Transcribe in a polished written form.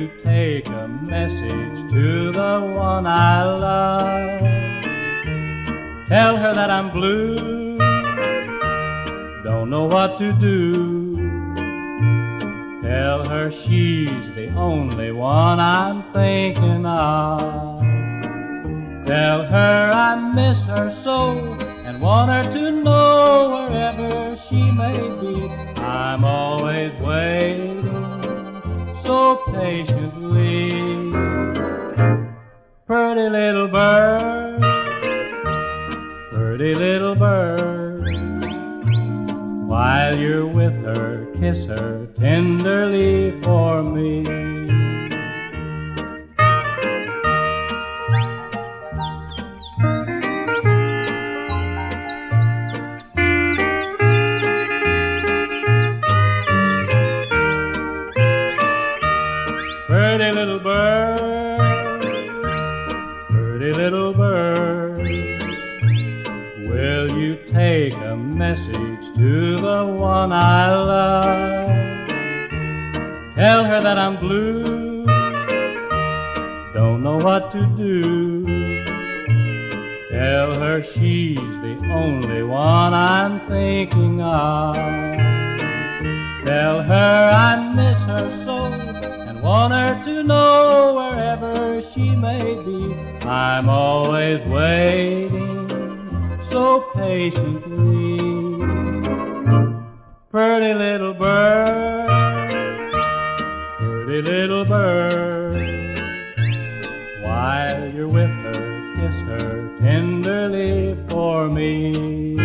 you take a message to the one I love? Tell her that I'm blue, don't know what to do. Tell her she's the only one I'm thinking of. Tell her I miss her so and want her to know wherever she may be, I'm always waiting so patiently. Pretty little bird, pretty little bird, while you're with her, kiss her tenderly for me. Pretty little bird, pretty little bird, will you take a message to the one I love? Tell her that I'm blue, don't know what to do. Tell her she's the only one I'm thinking of. Tell her I miss her so and want her to know wherever she may be, I'm always waiting so patiently. Pretty little bird, pretty little bird, while you're with her, kiss her tenderly for me.